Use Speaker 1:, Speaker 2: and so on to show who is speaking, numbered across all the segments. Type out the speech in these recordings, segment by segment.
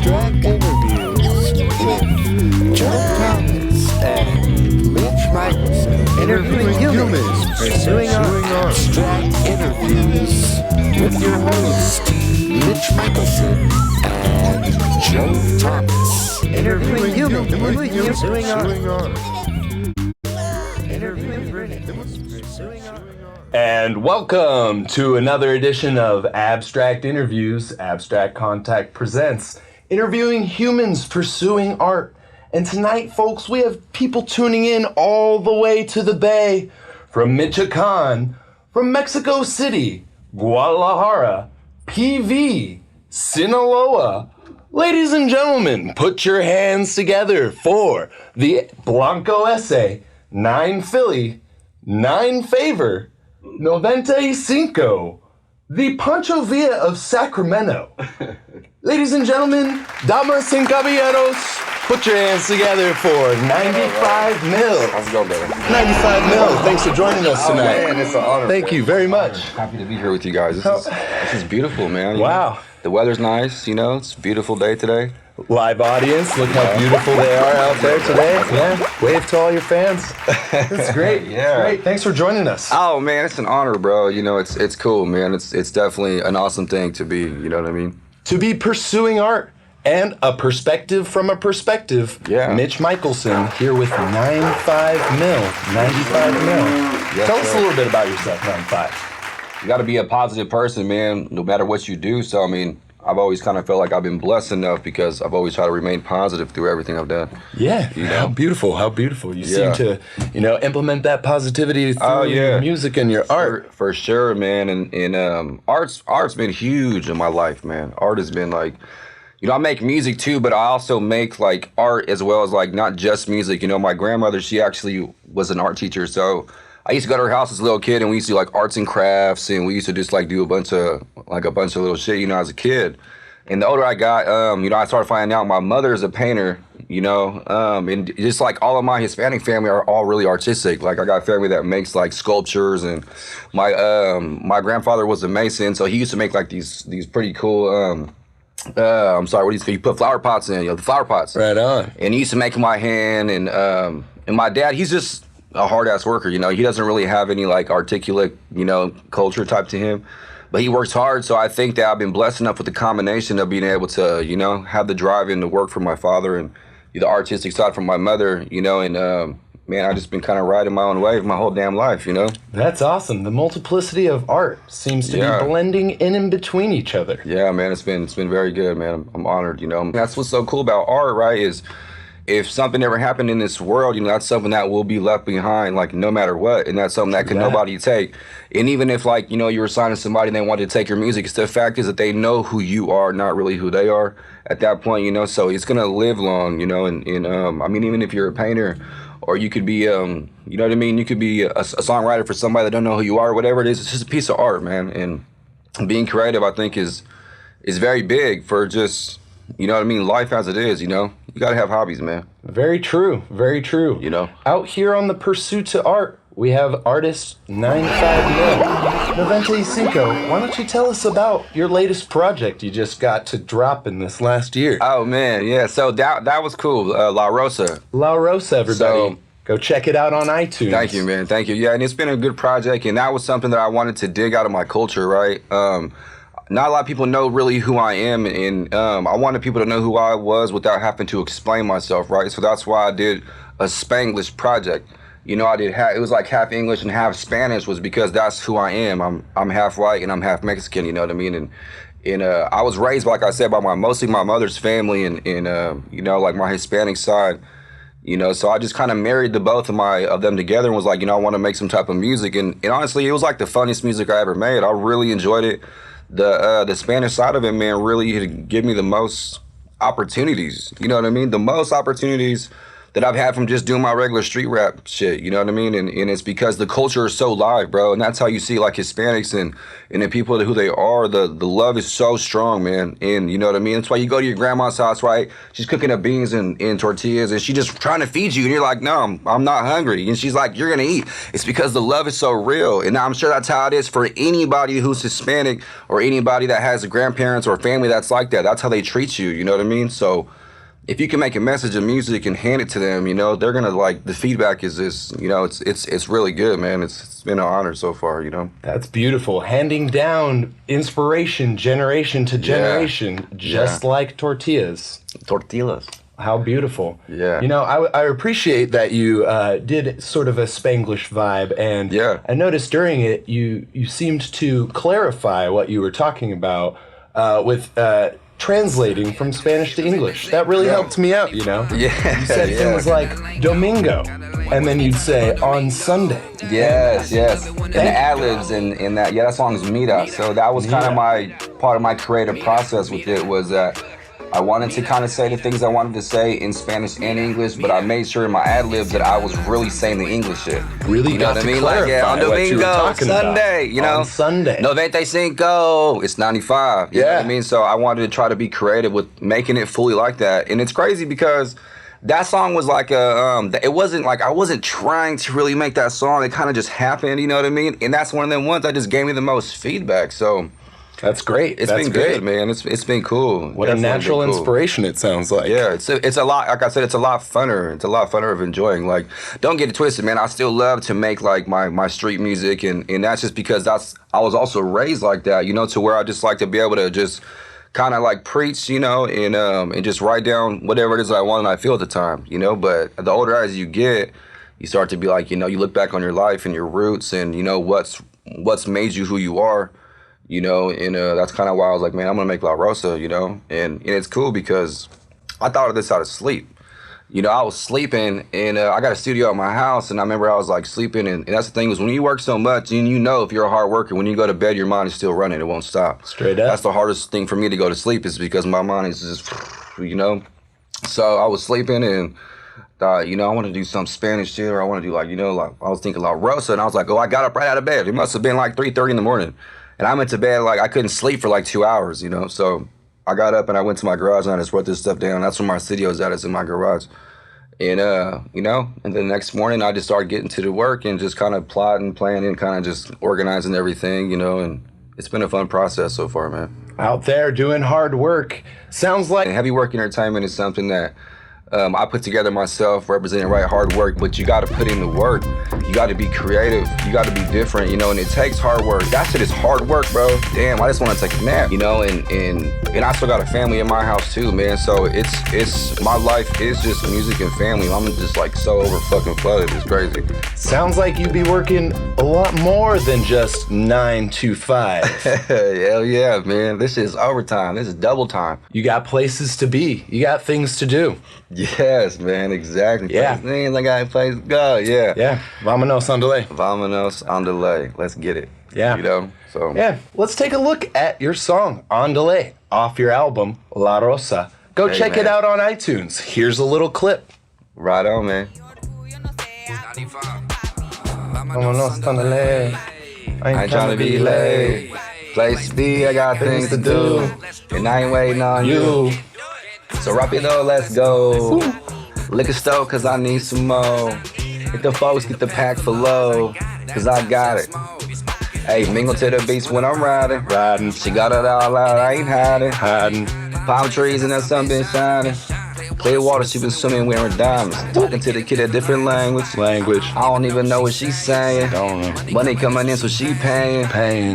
Speaker 1: Abstract interviews with Joe Thomas and Mitch Michelson. Interviewing humans pursuing art. Abstract interviews with your host, Mitch Michelson and Joe Thomas. Interviewing humans pursuing art.
Speaker 2: And welcome to another edition of Abstract Interviews. Abstract Contact presents Interviewing Humans Pursuing Art. And tonight, folks, we have people tuning in all the way to the Bay, from Michoacan, from Mexico City, Guadalajara, PV, Sinaloa. Ladies and gentlemen, put your hands together for the Blanco Essay, 9 Philly, 9 Favor, 95, the Pancho Villa of Sacramento. Ladies and gentlemen, damas and caballeros, put your hands together for 95 mil.
Speaker 3: How's it going, brother?
Speaker 2: 95 mil. Thanks for joining us tonight.
Speaker 3: Oh, man, it's an honor.
Speaker 2: Thank you very much.
Speaker 3: Happy to be here with you guys. This is beautiful, man.
Speaker 2: Wow.
Speaker 3: The weather's nice, it's a beautiful day today.
Speaker 2: Live audience, look how beautiful they are out there today. Yeah, wave to all your fans. That's great.
Speaker 3: Yeah.
Speaker 2: Great. Thanks for joining us.
Speaker 3: Oh man, it's an honor, bro. It's cool, man. It's definitely an awesome thing to be. You know what I mean?
Speaker 2: To be pursuing art and a perspective from a perspective.
Speaker 3: Yeah.
Speaker 2: Mitch Michelson here with 95 mil. 95 mil.
Speaker 3: Yes,
Speaker 2: Tell us
Speaker 3: sir.
Speaker 2: a little bit about yourself, 95.
Speaker 3: You got to be a positive person, man. No matter what you do. So I mean, I've always kind of felt like I've been blessed enough because I've always tried to remain positive through everything I've done.
Speaker 2: Yeah, how beautiful, You seem to, implement that positivity through your music and your art.
Speaker 3: For sure, man. And art's been huge in my life, man. Art has been like, I make music too, but I also make like art as well as like not just music. My grandmother, she actually was an art teacher, so I used to go to her house as a little kid, and we used to do like arts and crafts, and we used to just like do a bunch of little shit, as a kid. And the older I got, I started finding out my mother is a painter, and just like all of my Hispanic family are all really artistic. Like I got a family that makes like sculptures, and my grandfather was a mason, so he used to make like these pretty cool. He put flower pots in, the flower pots.
Speaker 2: Right on.
Speaker 3: And he used to make them by hand, and my dad, he's just a hard-ass worker, he doesn't really have any like articulate, culture type to him, but he works hard. So I think that I've been blessed enough with the combination of being able to, have the drive in to work for my father and the artistic side from my mother, and man, I've just been kind of riding my own wave my whole damn life,
Speaker 2: That's awesome. The multiplicity of art seems to be blending in and between each other.
Speaker 3: Yeah, man, it's been very good, man. I'm honored, That's what's so cool about art, right, is if something ever happened in this world, that's something that will be left behind, like no matter what, and that's something that can nobody take. And even if like, you were signing somebody and they wanted to take your music, the fact is that they know who you are, not really who they are at that point, so it's gonna live long, and I mean, even if you're a painter, or you could be, you know what I mean, you could be a songwriter for somebody that don't know who you are, whatever it is, it's just a piece of art, man. And being creative, I think, is very big for just, you know what I mean, life as it is, you gotta have hobbies, man.
Speaker 2: Very true, very true. Out here on the pursuit to art, we have artist 95 mil. 95, why don't you tell us about your latest project you just got to drop in this last year?
Speaker 3: Oh man, yeah, so that was cool, La Rosa.
Speaker 2: La Rosa, everybody.
Speaker 3: So,
Speaker 2: go check it out on iTunes.
Speaker 3: Thank you, man, thank you. Yeah, and it's been a good project, and that was something that I wanted to dig out of my culture, right? Not a lot of people know really who I am, and I wanted people to know who I was without having to explain myself, right? So that's why I did a Spanglish project. I did it was like half English and half Spanish, was because that's who I am. I'm half white and I'm half Mexican, you know what I mean? And I was raised, like I said, by mostly my mother's family and like my Hispanic side. So I just kind of married the both of them together and was like, I want to make some type of music. And honestly, it was like the funniest music I ever made. I really enjoyed it. The Spanish side of it, man, really gave me the most opportunities. You know what I mean? The most opportunities that I've had from just doing my regular street rap shit. You know what I mean? And it's because the culture is so live, bro. And that's how you see like Hispanics and the people who they are. The love is so strong, man. And you know what I mean? That's why you go to your grandma's house, right? She's cooking up beans and tortillas, and she just trying to feed you, and you're like, no, I'm not hungry. And she's like, you're gonna eat. It's because the love is so real. And I'm sure that's how it is for anybody who's Hispanic or anybody that has grandparents or family that's like that. That's how they treat you. You know what I mean? So if you can make a message of music and hand it to them, you know, they're gonna like, the feedback is this, you know, it's really good, man. It's been an honor so far, you know.
Speaker 2: That's beautiful. Handing down inspiration generation to generation, just like tortillas.
Speaker 3: Tortillas.
Speaker 2: How beautiful.
Speaker 3: Yeah.
Speaker 2: You know, I appreciate that you did sort of a Spanglish vibe, and I noticed during it you seemed to clarify what you were talking about with translating from Spanish to English. That really helped me out, you know?
Speaker 3: Yeah.
Speaker 2: You said things like Domingo, and then you'd say on Sunday.
Speaker 3: Yes. And the ad-libs in that, that song is Mira. So that was kind of part of my creative process with it, was that I wanted to kind of say the things I wanted to say in Spanish and English, but I made sure in my ad-libs that I was really saying the English shit.
Speaker 2: Really,
Speaker 3: you know what I mean? Like, on Domingo, Sunday, you know?
Speaker 2: On Sunday.
Speaker 3: 95, it's 95. You know what I mean? So I wanted to try to be creative with making it fully like that. And it's crazy because that song was like it wasn't like I wasn't trying to really make that song. It kind of just happened, you know what I mean? And that's one of them ones that just gave me the most feedback. So
Speaker 2: that's great.
Speaker 3: It's been good, man. It's been cool.
Speaker 2: What a natural inspiration it sounds like.
Speaker 3: Yeah, it's a lot. Like I said, it's a lot funner. It's a lot funner of enjoying. Like, don't get it twisted, man. I still love to make like my street music, and that's just because I was also raised like that, you know, to where I just like to be able to just kind of like preach, you know, and just write down whatever it is I want and I feel at the time, you know. But the older as you get, you start to be like, you know, you look back on your life and your roots, and you know what's made you who you are. You know, and that's kind of why I was like, man, I'm gonna make La Rosa, you know, and it's cool because I thought of this out of sleep. You know, I was sleeping, and I got a studio at my house, and I remember I was like sleeping, and that's the thing, is when you work so much, and you know if you're a hard worker, when you go to bed, your mind is still running, it won't stop.
Speaker 2: Straight up.
Speaker 3: That's the hardest thing for me to go to sleep, is because my mind is just, you know. So I was sleeping, and you know, I want to do some Spanish shit, or I want to do like, you know, like I was thinking La Rosa, and I was like, oh, I got up right out of bed. It must have been like 3:30 in the morning. And I went to bed, like, I couldn't sleep for like 2 hours, you know? So I got up and I went to my garage and I just wrote this stuff down. That's where my studio's at, it's in my garage. And, you know, and then the next morning I just started getting to the work and just kind of plotting, planning, kind of just organizing everything, you know? And it's been a fun process so far, man.
Speaker 2: Out there doing hard work. Sounds like...
Speaker 3: And heavy work entertainment is something that I put together myself, representing hard work, but you got to put in the work. You got to be creative. You got to be different, you know, and it takes hard work. That shit is hard work, bro. Damn, I just want to take a nap, you know, and I still got a family in my house too, man. So it's my life is just music and family. I'm just like so over fucking flooded. It's crazy.
Speaker 2: Sounds like you'd be working a lot more than just 9 to 5.
Speaker 3: Hell yeah, man. This is overtime. This is double time.
Speaker 2: You got places to be. You got things to do.
Speaker 3: Yes, man, exactly.
Speaker 2: Yeah.
Speaker 3: Things I got a place to go, yeah.
Speaker 2: Yeah, Vámonos, Andalé.
Speaker 3: Vámonos, Andalé. Let's get it.
Speaker 2: Yeah.
Speaker 3: You know, so.
Speaker 2: Yeah, let's take a look at your song, Andalé, off your album, La Rosa. Go check it out on iTunes. Here's a little clip.
Speaker 3: Right on, man.
Speaker 2: Vámonos, Andalé.
Speaker 3: I ain't trying to be late. Place to be, I got things to do. And I ain't waiting on you. So rapido, let's go. Liquor store, cause I need some more. Hit the folks, get the pack for low, cause I got it. Hey, mingle to the beats when I'm riding. She got it all out, I ain't hiding. Palm trees and that sun been shining. Clear water, she been swimming wearing diamonds. Talking to the kid a different language. I don't even know what she's saying.
Speaker 2: Don't know.
Speaker 3: Money coming in, so she paying.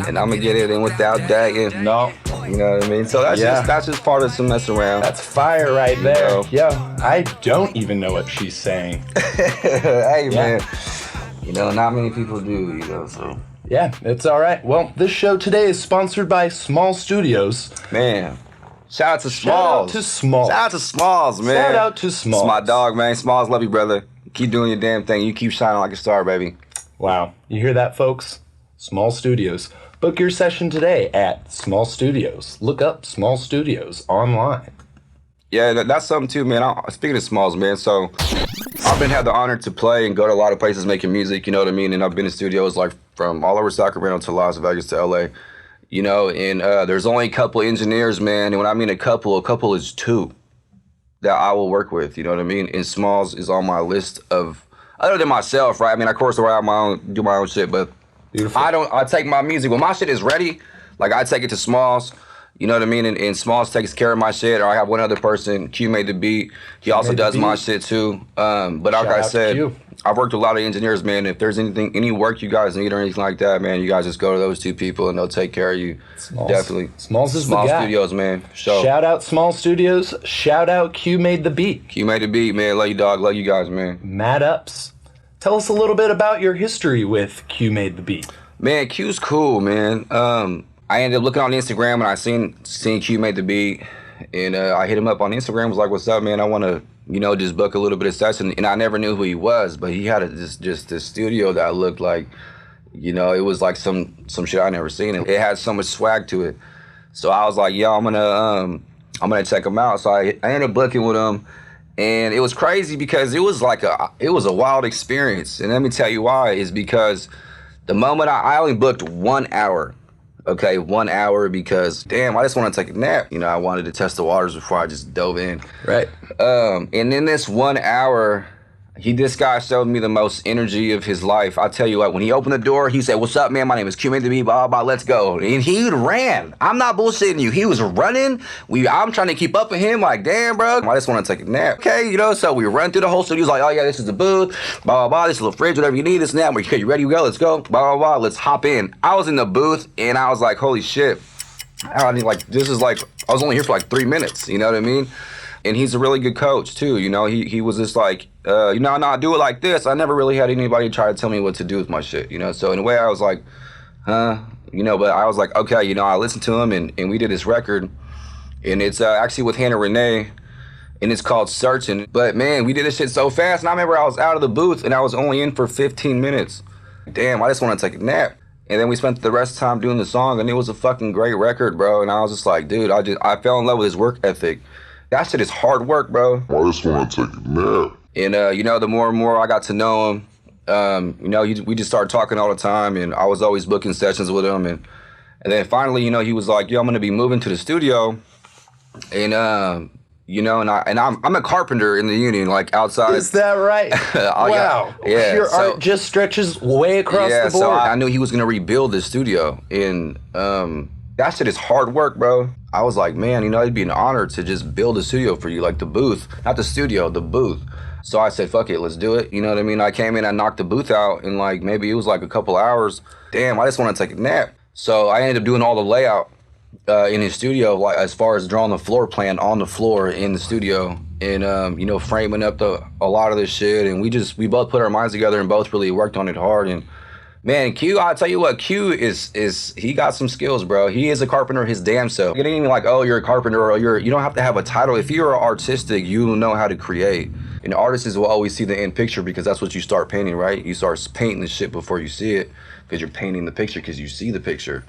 Speaker 3: And I'ma get it in without dating.
Speaker 2: No.
Speaker 3: You know what I mean? So that's just part of some mess around.
Speaker 2: That's fire right there.
Speaker 3: know?
Speaker 2: Yeah, I don't even know what she's saying.
Speaker 3: Hey, man. You know, not many people do, you know, so.
Speaker 2: Yeah, it's all right. Well, this show today is sponsored by Small Studios.
Speaker 3: Man. Shout out to Smalls.
Speaker 2: Shout out to Smalls.
Speaker 3: Shout out to Smalls, man.
Speaker 2: Shout out to Smalls.
Speaker 3: It's my dog, man. Smalls, love you, brother. Keep doing your damn thing. You keep shining like a star, baby.
Speaker 2: Wow. You hear that, folks? Small Studios. Book your session today at Small Studios. Look up Small Studios online.
Speaker 3: Yeah, that's something too, man. Speaking of Smalls, man, so I've had the honor to play and go to a lot of places making music, you know what I mean? And I've been in studios like from all over Sacramento to Las Vegas to LA, you know, and there's only a couple engineers, man. And when I mean a couple is two that I will work with, you know what I mean? And Smalls is on my list of, other than myself, right? I mean, of course, I do my own shit, but
Speaker 2: Beautiful.
Speaker 3: I take my music, when my shit is ready, like I take it to Smalls. You know what I mean? And Smalls takes care of my shit. Or I have one other person, Q made the beat. He also does my shit too. But like I said, I've worked with a lot of engineers, man. If there's any work you guys need or anything like that, man, you guys just go to those two people and they'll take care of you.
Speaker 2: Smalls.
Speaker 3: Definitely.
Speaker 2: Smalls is the guy.
Speaker 3: Studios, man.
Speaker 2: Shout out Small Studios. Shout out Q made the beat.
Speaker 3: Q made the beat, man. Love you, dog. Love you guys, man.
Speaker 2: Mad ups. Tell us a little bit about your history with Q made the beat. Man,
Speaker 3: Q's cool, man. I ended up looking on Instagram and I seen Q made the beat, and I hit him up on Instagram. Was like, "What's up, man? I want to, just book a little bit of session." And I never knew who he was, but he had just this studio that looked like, it was like some shit I never seen. It had so much swag to it. So I was like, "Yo, I'm gonna check him out." So I ended up booking with him, and it was crazy because it was a wild experience. And let me tell you why. Is because the moment I only booked 1 hour. Okay, 1 hour because, damn, I just want to take a nap. I wanted to test the waters before I just dove in.
Speaker 2: Right.
Speaker 3: And in this 1 hour, this guy showed me the most energy of his life. I tell you what, when he opened the door, he said, "What's up, man? My name is Q made the beat, blah, blah, let's go." And he ran. I'm not bullshitting you. He was running. I'm trying to keep up with him like, damn, bro, I just want to take a nap. Okay, so we run through the whole studio. He was like, "Oh, yeah, this is the booth, blah, blah, blah, this is a little fridge, whatever you need, this and that. Okay, you ready to go? Let's go, blah, blah, blah, let's hop in." I was in the booth, and I was like, holy shit. I mean, I was only here for like 3 minutes, you know what I mean? And he's a really good coach too, he was just like, I do it like this. I never really had anybody try to tell me what to do with my shit, So in a way I was like, huh, but I was like, okay, I listened to him and we did this record, and it's actually with Hannah Renee, and it's called Searching. But man, we did this shit so fast, and I remember I was out of the booth and I was only in for 15 minutes. Damn, I just want to take a nap. And then we spent the rest of the time doing the song, and it was a fucking great record, bro. And I was just like, dude, I fell in love with his work ethic. That shit is hard work, bro.
Speaker 4: I just want to take a nap.
Speaker 3: And, the more and more I got to know him, we just started talking all the time, and I was always booking sessions with him. And then finally, he was like, "Yo, I'm going to be moving to the studio." And, I'm a carpenter in the union, like outside.
Speaker 2: Is that right? Wow.
Speaker 3: Yeah.
Speaker 2: Your art just stretches way across the board.
Speaker 3: So I knew he was going to rebuild the studio. And that shit is hard work, bro. I was like, man, it'd be an honor to just build a studio for you, like the booth, not the studio, the booth. So I said, fuck it, let's do it. You know what I mean? I came in, I knocked the booth out in maybe it was a couple hours. Damn, I just want to take a nap. So I ended up doing all the layout in his studio, as far as drawing the floor plan on the floor in the studio, and framing up a lot of this shit. And we both put our minds together and both really worked on it hard. And man, Q, I'll tell you what, Q is he got some skills, bro. He is a carpenter his damn self. It ain't even like, oh, you're a carpenter, or you don't have to have a title. If you're artistic, you know how to create. And artists will always see the end picture because that's what you start painting, right? You start painting the shit before you see it, because you're painting the picture because you see the picture.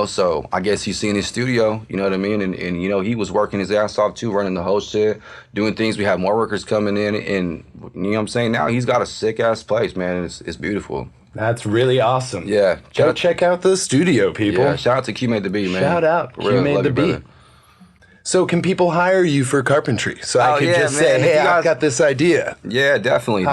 Speaker 3: So I guess he's seen his studio, you know what I mean? And he was working his ass off too, running the whole shit, doing things. We have more workers coming in, and you know what I'm saying? Now he's got a sick ass place, man. It's beautiful.
Speaker 2: That's really awesome.
Speaker 3: Yeah.
Speaker 2: Go check out the studio, people.
Speaker 3: Yeah, shout out to Q made the beat, man.
Speaker 2: Shout out. Q made the beat. So can people hire you for carpentry? So I could just say, hey, I've got this idea.
Speaker 3: Yeah, definitely.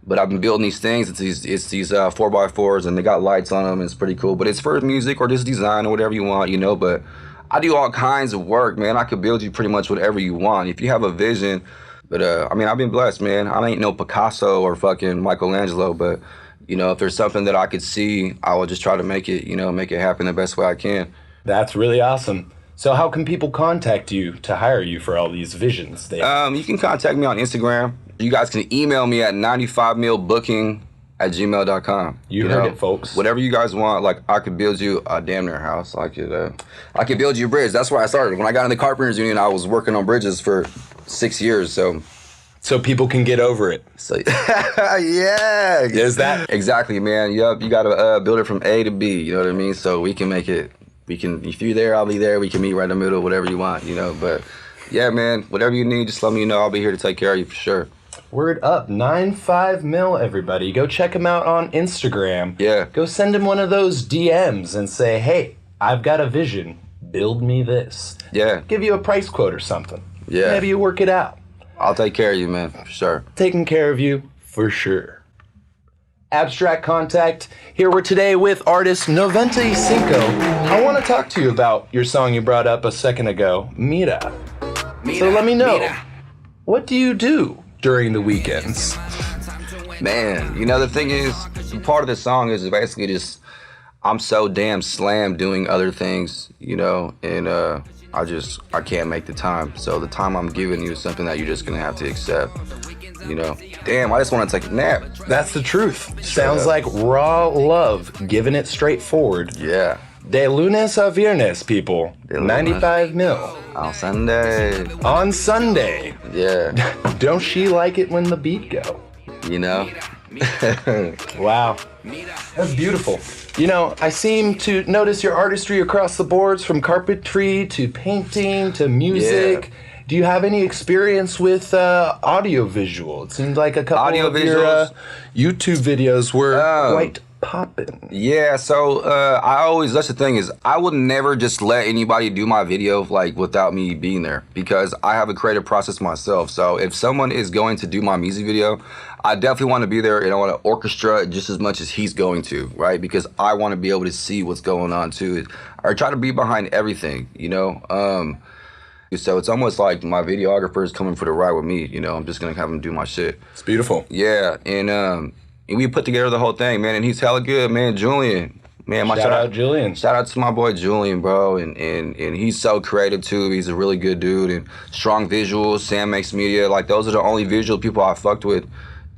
Speaker 3: But I've been building these things. It's these 4x4s, and they got lights on them. And it's pretty cool. But it's for music or just design or whatever you want, But I do all kinds of work, man. I could build you pretty much whatever you want if you have a vision. But I've been blessed, man. I ain't no Picasso or fucking Michelangelo, but if there's something that I could see, I will just try to make it happen the best way I can.
Speaker 2: That's really awesome. So how can people contact you to hire you for all these visions?
Speaker 3: You can contact me on Instagram. You guys can email me at 95millbooking@gmail.com.
Speaker 2: You heard it, folks.
Speaker 3: Whatever you guys want, I could build you a damn near house. I could build you a bridge. That's where I started. When I got in the Carpenters Union, I was working on bridges for 6 years,
Speaker 2: So people can get over it.
Speaker 3: So yeah.
Speaker 2: Is that?
Speaker 3: Exactly, man. Yup, you got to build it from A to B, you know what I mean? So we can make it, if you're there, I'll be there. We can meet right in the middle, whatever you want, But Yeah, man. Whatever you need, just let me know. I'll be here to take care of you for sure.
Speaker 2: Word up, 95mil, everybody. Go check him out on Instagram.
Speaker 3: Yeah.
Speaker 2: Go send him one of those DMs and say, hey, I've got a vision. Build me this.
Speaker 3: Yeah.
Speaker 2: Give you a price quote or something.
Speaker 3: Yeah.
Speaker 2: Maybe you work it out.
Speaker 3: I'll take care of you, man, for sure.
Speaker 2: Taking care of you, for sure. Abstract Contact, here we're today with artist 95. I want to talk to you about your song you brought up a second ago, Mira. So let me know, what do you do during the weekends?
Speaker 3: Man, the thing is, part of the song is basically just, I'm so damn slammed doing other things, and I can't make the time. So the time I'm giving you is something that you're just gonna have to accept, Damn, I just want to take a nap.
Speaker 2: That's the truth. Sounds like raw love, giving it straightforward.
Speaker 3: Yeah.
Speaker 2: De lunes a viernes, people. 95 mil.
Speaker 3: On Sunday.
Speaker 2: On Sunday.
Speaker 3: Yeah.
Speaker 2: Don't she like it when the beat go? Wow. That's beautiful. I seem to notice your artistry across the boards, from carpentry to painting to music.
Speaker 3: Yeah.
Speaker 2: Do you have any experience with audio-visual? It seems like a couple of your YouTube videos were quite popping.
Speaker 3: Yeah, so that's the thing is, I would never just let anybody do my video without me being there, because I have a creative process myself. So if someone is going to do my music video, I definitely want to be there, and I want to orchestra it just as much as he's going to, right? Because I want to be able to see what's going on too, or try to be behind everything, So it's almost like my videographer is coming for the ride with me, I'm just gonna have him do my shit.
Speaker 2: It's beautiful.
Speaker 3: Yeah, and we put together the whole thing, man, and he's hella good, man. Julian, man,
Speaker 2: shout out Julian.
Speaker 3: Shout out to my boy Julian, bro, and he's so creative too. He's a really good dude, and strong visuals. Sam makes media. Those are the only visual people I fucked with,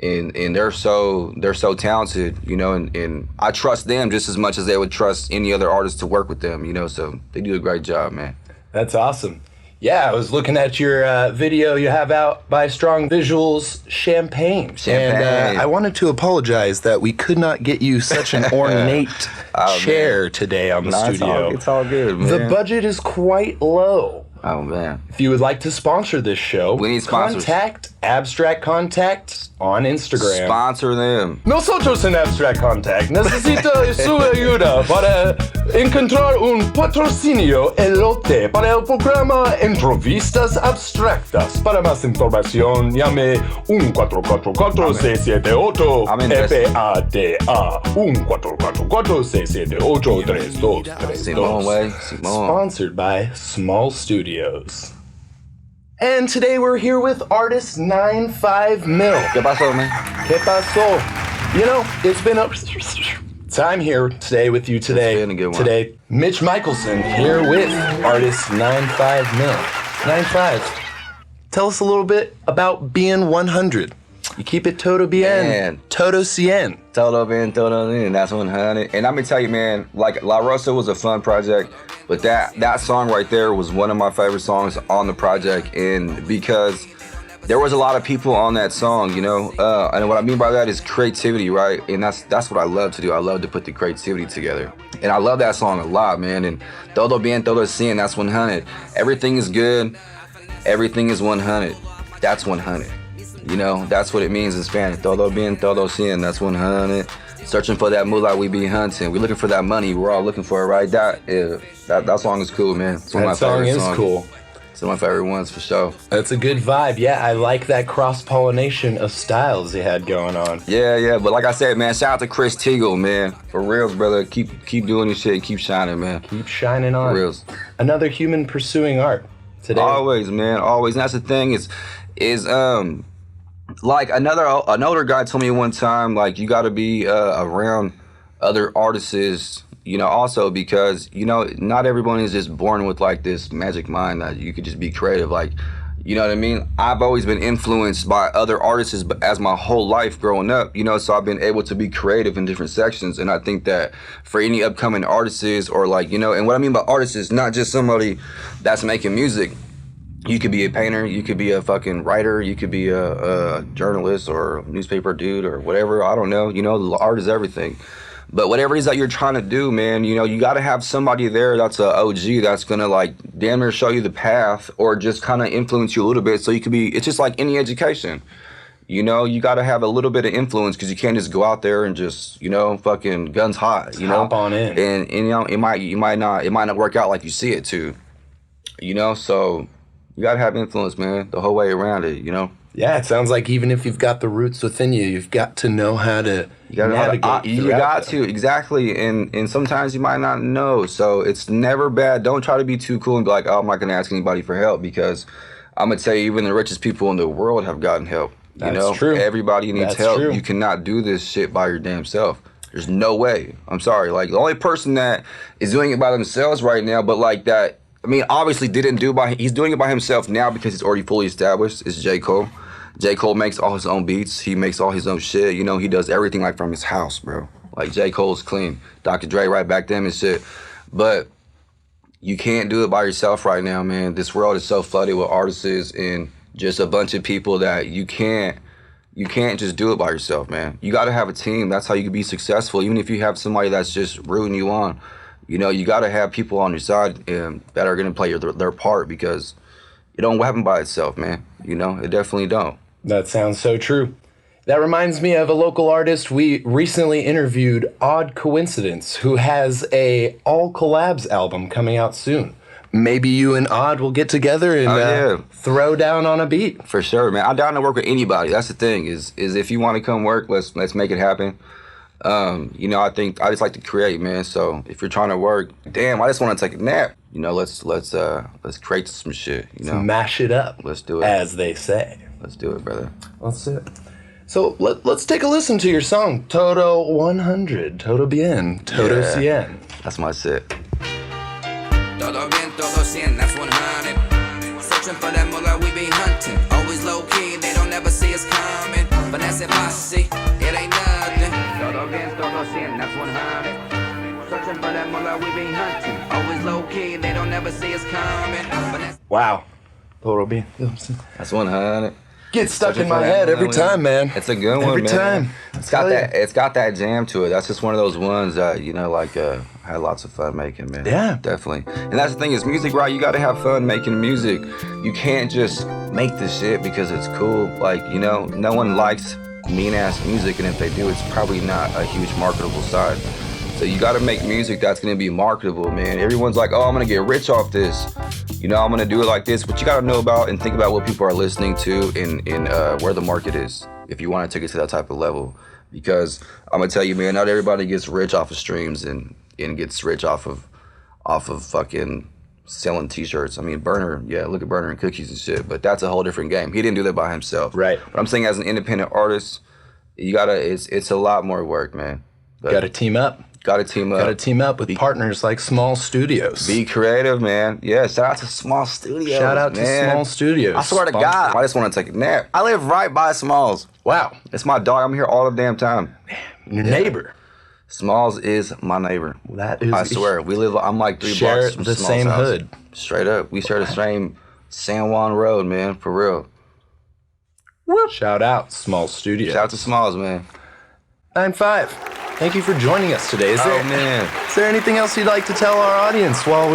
Speaker 3: and they're so talented, and I trust them just as much as they would trust any other artist to work with them, So they do a great job, man.
Speaker 2: That's awesome. Yeah, I was looking at your video you have out by Strong Visuals, Champagne. And I wanted to apologize that we could not get you such an ornate chair today on the studio.
Speaker 3: It's all good, man.
Speaker 2: The budget is quite low.
Speaker 3: Oh, man.
Speaker 2: If you would like to sponsor this show,
Speaker 3: we need sponsors.
Speaker 2: Contact Abstract Contact on Instagram.
Speaker 3: Sponsor them.
Speaker 2: Nosotros en Abstract Contact necesito su ayuda para encontrar un patrocinio elote para el programa Entrevistas Abstractas. Para más información, llame 1-444-678-FADA 1-444-678-3232.
Speaker 3: Simón.
Speaker 2: Sponsored by Small Studios. And today we're here with artist 95 Mil.
Speaker 3: ¿Qué pasó, man?
Speaker 2: ¿Qué pasó? It's been a time here today with you today.
Speaker 3: It's been a good one.
Speaker 2: Today, Mitch Michelson here with artist 95 Mil. 95. Tell us a little bit about being 100. You keep it todo bien.
Speaker 3: Man.
Speaker 2: Todo cien.
Speaker 3: Todo bien, that's 100. And I'm gonna tell you, man, La Rosa was a fun project, but that song right there was one of my favorite songs on the project, and because there was a lot of people on that song, and what I mean by that is creativity, right? And that's what I love to do. I love to put the creativity together, and I love that song a lot, man. And todo bien, todo cien, that's 100. Everything is good, everything is 100. That's 100. That's what it means in Spanish. Todo bien, todo cien, that's 100. Searching for that moolah, we be hunting. We looking for that money, we're all looking for it, right? That song is cool, man. It's one of my favorite songs.
Speaker 2: That song is cool.
Speaker 3: It's one of my favorite ones, for sure.
Speaker 2: That's a good vibe. Yeah, I like that cross-pollination of styles you had going on.
Speaker 3: Yeah, but like I said, man, shout out to Chris Teagle, man. For reals, brother. Keep doing this shit. Keep shining, man.
Speaker 2: Keep shining on.
Speaker 3: For reals.
Speaker 2: Another human pursuing art today.
Speaker 3: Always, man. Always. And that's the thing is like an older guy told me one time, you got to be around other artists, also because, not everyone is just born with this magic mind that you could just be creative. You know what I mean? I've always been influenced by other artists, but as my whole life growing up, so I've been able to be creative in different sections. And I think that for any upcoming artists or and what I mean by artists is not just somebody that's making music. You could be a painter, you could be a fucking writer, you could be a journalist or a newspaper dude or whatever, I don't know. Art is everything. But whatever it is that you're trying to do, man, you know, you got to have somebody there that's a OG that's gonna like damn near show you the path, or just kind of influence you a little bit, so you can be. It's just like any education. You know, you got to have a little bit of influence, because you can't just go out there and just, you know, fucking guns hot, you know,
Speaker 2: hop on in.
Speaker 3: And you know, it might not work out like you see it too, you know. So you got to have influence, man, the whole way around it, you know.
Speaker 2: Yeah, it sounds like even if you've got the roots within you, you've got to know how to navigate.
Speaker 3: You got to, exactly. And sometimes you might not know. So it's never bad. Don't try to be too cool and be like, oh, I'm not going to ask anybody for help, because I'm going to tell you, even the richest people in the world have gotten help. You know,
Speaker 2: true.
Speaker 3: Everybody needs
Speaker 2: That's
Speaker 3: help.
Speaker 2: true.
Speaker 3: You cannot do this shit by your damn self. There's no way. I'm sorry. Like, the only person that is doing it by themselves right now, but like that, I mean, obviously he's doing it by himself now because he's already fully established, is J. Cole. J. Cole makes all his own beats. He makes all his own shit. You know, he does everything like from his house, bro. Like, J. Cole's clean. Dr. Dre right back then and shit. But you can't do it by yourself right now, man. This world is so flooded with artists and just a bunch of people that you can't just do it by yourself, man. You got to have a team. That's how you can be successful. Even if you have somebody that's just rooting you on, you know, you got to have people on your side that are going to play their part, because it don't happen by itself, man. You know, it definitely don't.
Speaker 2: That sounds so true. That reminds me of a local artist we recently interviewed, Odd Coincidence, who has a all collabs album coming out soon. Maybe you and Odd will get together and throw down on a beat.
Speaker 3: For sure, man. I'm down to work with anybody. That's the thing. Is if you want to come work, let's make it happen. You know, I think I just like to create, man. So if you're trying to work, damn, I just want to take a nap. You know, let's create some shit. You know,
Speaker 2: Mash it up.
Speaker 3: Let's do it,
Speaker 2: as they say.
Speaker 3: Let's do it, brother.
Speaker 2: Let's do it. So let's take a listen to your song, Todo 100. Todo bien. Todo cien.
Speaker 3: That's my shit.
Speaker 5: Todo bien, todo cien, that's 100. Searching for that moolah, we be hunting. Always low key, they don't ever see us coming. But that's it, posse, it ain't nothing. Todo bien, todo cien, that's 100. Searching for that moolah, we be hunting. Always low key, they don't ever see us coming. But that's
Speaker 2: Wow. Todo bien.
Speaker 3: That's 100.
Speaker 2: Gets stuck in my head every time, man.
Speaker 3: It's a good one,
Speaker 2: every
Speaker 3: man.
Speaker 2: time.
Speaker 3: It's got that jam to it. That's just one of those ones that, you know, like I had lots of fun making, man.
Speaker 2: Yeah.
Speaker 3: Definitely. And that's the thing is music, right? You got to have fun making music. You can't just make this shit because it's cool. Like, you know, no one likes mean-ass music, and if they do, it's probably not a huge marketable side. So you got to make music that's going to be marketable, man. Everyone's like, oh, I'm going to get rich off this. You know, I'm going to do it like this. But you got to know about and think about what people are listening to and where the market is if you want to take it to that type of level. Because I'm going to tell you, man, not everybody gets rich off of streams and gets rich off of fucking selling t-shirts. I mean, Burner, look at Burner and Cookies and shit. But that's a whole different game. He didn't do that by himself.
Speaker 2: Right.
Speaker 3: But I'm saying as an independent artist, you got to, it's a lot more work, man.
Speaker 2: Got to team up.
Speaker 3: Got to team up.
Speaker 2: Got to team up with partners like Small Studios.
Speaker 3: Be creative, man. Yeah, shout out to Small Studios.
Speaker 2: Shout out to Small Studios.
Speaker 3: I swear to God, I just want to take a nap. I live right by Smalls.
Speaker 2: Wow.
Speaker 3: It's my dog. I'm here all the damn time.
Speaker 2: Your neighbor.
Speaker 3: Smalls is my neighbor.
Speaker 2: That is.
Speaker 3: I swear. We live, I'm like 3
Speaker 2: share
Speaker 3: blocks from
Speaker 2: the
Speaker 3: Smalls'
Speaker 2: same
Speaker 3: house.
Speaker 2: hood.
Speaker 3: Straight up. We share the same San Juan Road, man. For real.
Speaker 2: Whoop. Shout out Small Studios.
Speaker 3: Shout out to Smalls, man.
Speaker 2: 9-5. Thank you for joining us today. Is there anything else you'd like to tell our audience while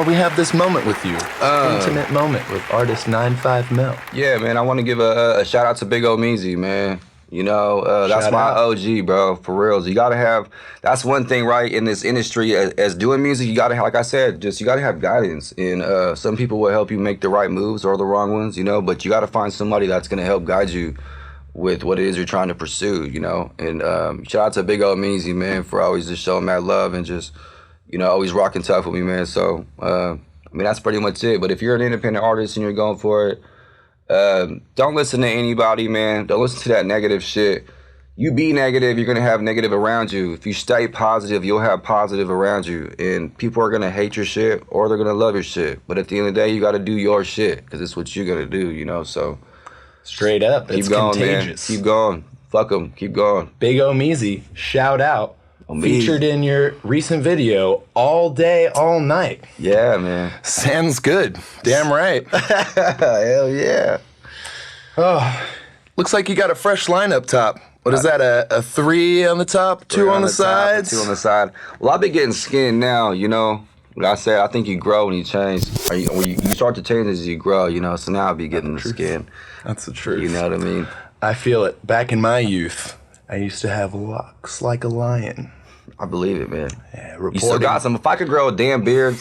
Speaker 2: we have this moment with you? Intimate moment with artist 9-5 Mil.
Speaker 3: Yeah, man. I want to give a shout out to Big O Meezy, man. You know, that's my OG, bro. For reals. You gotta have. That's one thing, right? In this industry, as doing music, you gotta have, like I said, you gotta have guidance. And some people will help you make the right moves or the wrong ones, you know. But you gotta find somebody that's gonna help guide you with what it is you're trying to pursue, you know. And shout out to Big O Meezy, man, for always just showing mad love and just, you know, always rocking tough with me, man. So, I mean, that's pretty much it. But if you're an independent artist and you're going for it, don't listen to anybody, man. Don't listen to that negative shit. You be negative, you're going to have negative around you. If you stay positive, you'll have positive around you. And people are going to hate your shit or they're going to love your shit. But at the end of the day, you got to do your shit because it's what you're going to do, you know, so.
Speaker 2: Straight up. It's
Speaker 3: keep going,
Speaker 2: contagious.
Speaker 3: Man. Keep going. Fuck them. Keep going.
Speaker 2: Big O Meezy, shout out. Featured in your recent video, All Day, All Night.
Speaker 3: Yeah, man.
Speaker 2: Sounds good. Damn right.
Speaker 3: Hell yeah.
Speaker 2: Oh, looks like you got a fresh line up top. What is that? A 3 on the top, 2 on the sides?
Speaker 3: 2 on the side. Well, I've been getting skin now, you know. Like I said, I think you grow when you change. Or you start to change as you grow, you know. So now I'll be getting the skin.
Speaker 2: That's the truth.
Speaker 3: You know what I mean?
Speaker 2: I feel it. Back in my youth, I used to have locks like a lion.
Speaker 3: I believe it, man.
Speaker 2: Yeah,
Speaker 3: You
Speaker 2: reporting,
Speaker 3: still got some. If I could grow a damn beard,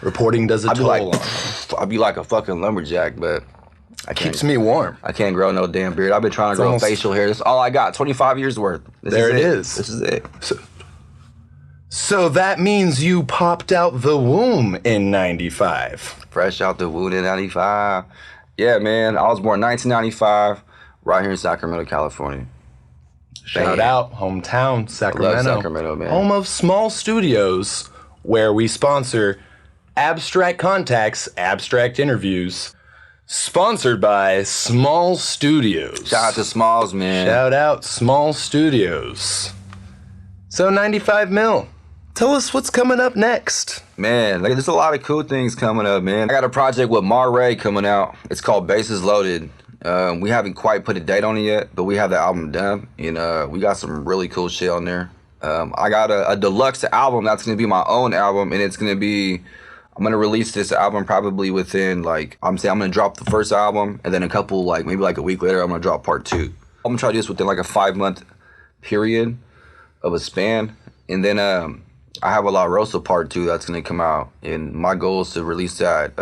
Speaker 2: reporting does a
Speaker 3: I'd be
Speaker 2: toll
Speaker 3: like,
Speaker 2: on me.
Speaker 3: I'd be like a fucking lumberjack, but I can't.
Speaker 2: Keeps me warm.
Speaker 3: I can't grow no damn beard. I've been trying to grow
Speaker 2: almost-
Speaker 3: facial hair. That's all I got. 25 years worth.
Speaker 2: There it is.
Speaker 3: This is it.
Speaker 2: So that means you popped out the womb in 95.
Speaker 3: Fresh out the wood in 95. Yeah, man. I was born 1995, right here in Sacramento, California.
Speaker 2: Shout out, hometown, Sacramento.
Speaker 3: Sacramento, man.
Speaker 2: Home of small studios where we sponsor Abstract Contacts, Abstract Interviews, sponsored by Small Studios.
Speaker 3: Shout out to Smalls, man.
Speaker 2: Shout out, Small Studios. So 95 mil. Tell us what's coming up next.
Speaker 3: Man, like, there's a lot of cool things coming up, man. I got a project with Mara coming out. It's called Bases Loaded. We haven't quite put a date on it yet, but we have the album done, and we got some really cool shit on there. I got a deluxe album that's gonna be my own album, and I'm gonna release this album probably within, like, I'm gonna drop the first album, and then a couple, like, maybe like a week later, I'm gonna drop part 2. I'm gonna try to do this within like a 5-month period of a span, and then I have a La Rosa part 2 that's gonna come out, and my goal is to release that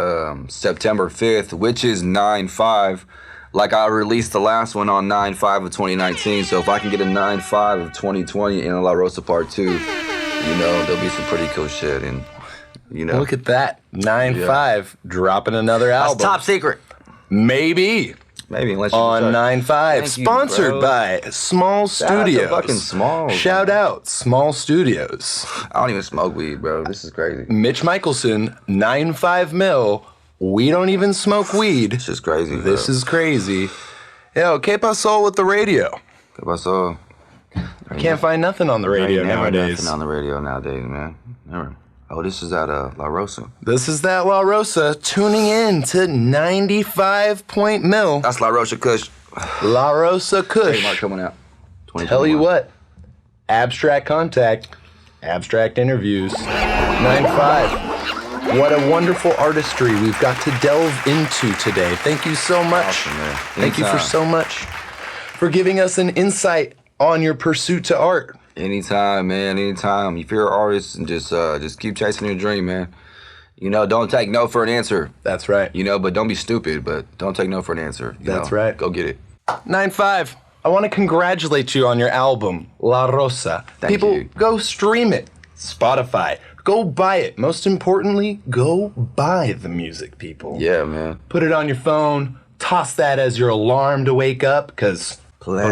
Speaker 3: September 5th, which is 9/5. Like, I released the last one on 9/5 of 2019, so if I can get a 9/5 of 2020 and a La Rosa part 2, you know, there'll be some pretty cool shit, and you know.
Speaker 2: Look at that. 9/5, dropping another album.
Speaker 3: That's top secret.
Speaker 2: Maybe.
Speaker 3: Maybe, unless you
Speaker 2: On
Speaker 3: start-
Speaker 2: 9/5,
Speaker 3: Thank you,
Speaker 2: sponsored
Speaker 3: bro.
Speaker 2: by Small
Speaker 3: Shout out to
Speaker 2: Studios.
Speaker 3: fucking Smalls,
Speaker 2: Shout
Speaker 3: man.
Speaker 2: out, Small Studios.
Speaker 3: I don't even smoke weed, bro. This is crazy.
Speaker 2: Mitch Michelson, 95 mil. We don't even smoke weed.
Speaker 3: This is crazy.
Speaker 2: This is crazy. Yo, ¿Qué pasó with the radio?
Speaker 3: ¿Qué pasó?
Speaker 2: Can't find nothing on the radio
Speaker 3: Ain't never
Speaker 2: nowadays.
Speaker 3: nothing on the radio nowadays, man. Never. Oh, this is at La Rosa.
Speaker 2: This is that La Rosa tuning in to 95 point mil.
Speaker 3: That's La Rosa Kush.
Speaker 2: La Rosa
Speaker 3: Trademark
Speaker 2: Kush.
Speaker 3: coming out.
Speaker 2: Tell you what, Abstract Contact, Abstract Interviews, 9/5. What a wonderful artistry we've got to delve into today. Thank you so much.
Speaker 3: Awesome, man.
Speaker 2: Thank you for
Speaker 3: Anytime.
Speaker 2: so much for giving us an insight on your pursuit to art.
Speaker 3: Anytime, man. Anytime. If you're an artist, and just keep chasing your dream, man. You know, don't take no for an answer.
Speaker 2: That's right.
Speaker 3: You know, but don't be stupid. But don't take no for an answer. You
Speaker 2: That's
Speaker 3: know?
Speaker 2: right.
Speaker 3: Go get it.
Speaker 2: 9/5. I want to congratulate you on your album, La Rosa.
Speaker 3: Thank
Speaker 2: People,
Speaker 3: you.
Speaker 2: go stream it. Spotify. Go buy it. Most importantly, go buy the music, people.
Speaker 3: Yeah, man.
Speaker 2: Put it on your phone. Toss that as your alarm to wake up, because...
Speaker 3: Play,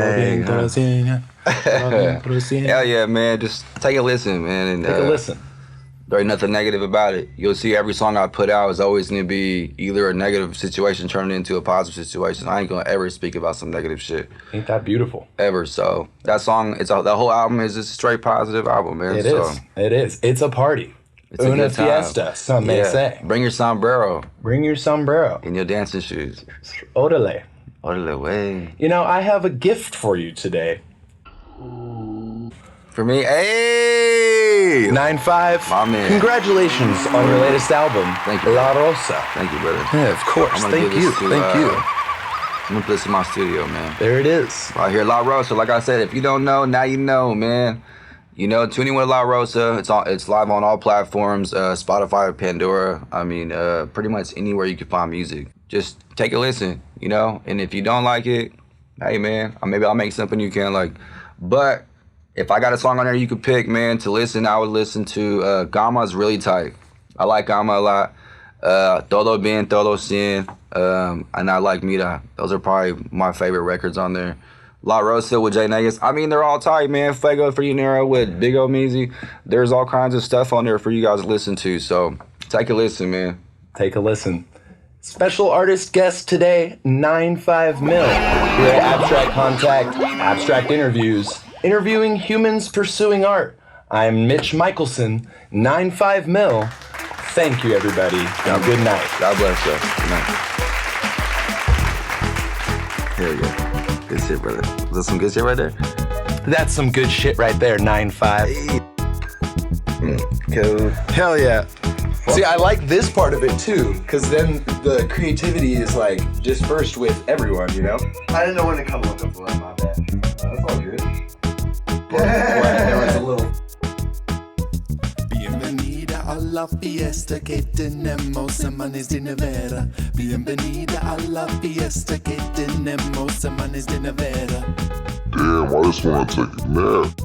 Speaker 3: huh?
Speaker 2: Take
Speaker 3: Hell yeah, man. Just take a listen, man. And,
Speaker 2: a listen.
Speaker 3: There ain't nothing negative about it. You'll see every song I put out is always going to be either a negative situation turned into a positive situation. I ain't going to ever speak about some negative shit.
Speaker 2: Ain't that beautiful?
Speaker 3: Ever. So that song, the whole album is just a straight positive album, man.
Speaker 2: It is. It is. It's a party.
Speaker 3: It's a
Speaker 2: Una
Speaker 3: good time.
Speaker 2: fiesta, some may
Speaker 3: Yeah.
Speaker 2: say.
Speaker 3: Bring your sombrero
Speaker 2: Bring your sombrero.
Speaker 3: and your dancing shoes.
Speaker 2: Orale.
Speaker 3: Orale way.
Speaker 2: You know, I have a gift for you today.
Speaker 3: For me, hey!
Speaker 2: 9/5.
Speaker 3: My man.
Speaker 2: Congratulations on your latest album.
Speaker 3: Thank you.
Speaker 2: La Rosa.
Speaker 3: Thank you, brother.
Speaker 2: Yeah, of course.
Speaker 3: I'm gonna
Speaker 2: Thank
Speaker 3: give
Speaker 2: you.
Speaker 3: this to,
Speaker 2: Thank you.
Speaker 3: I'm gonna put this in my studio, man.
Speaker 2: There it is.
Speaker 3: Right here, La Rosa. Like I said, if you don't know, now you know, man. You know, tuning with La Rosa. It's live on all platforms, Spotify, Pandora. I mean, pretty much anywhere you can find music. Just take a listen, you know. And if you don't like it, hey, man, maybe I'll make something you can like. But if I got a song on there you could pick, man, to listen, I would listen to Gama's really tight. I like Gama a lot. Todo Bien, Todo Sin, and I like Mira. Those are probably my favorite records on there. La Rosa with Jay Negas. I mean, they're all tight, man. Fuego for Dinero with Big O Meezy. There's all kinds of stuff on there for you guys to listen to. So take a listen, man.
Speaker 2: Take a listen. Special artist guest today, 9/5 mil. Here at Abstract Contact, Abstract Interviews, interviewing humans pursuing art. I'm Mitch Michelson, 9/5 mil. Thank you, everybody, and good night.
Speaker 3: God bless you. Good night. Here we go. Good shit, brother. Is that some good shit right there?
Speaker 2: That's some good shit right there, 9-5.
Speaker 3: Cool.
Speaker 2: Hell yeah. See, I like this part of it too, because then the creativity is like dispersed with everyone, you know?
Speaker 1: I didn't know when to come looking for that, my bad.
Speaker 2: That's all good. There was a little.
Speaker 6: Bienvenida a la fiesta que tenemos, semanas de nevera. Bienvenida a la fiesta que tenemos, semanas de nevera.
Speaker 4: Damn, I just want to take a nap.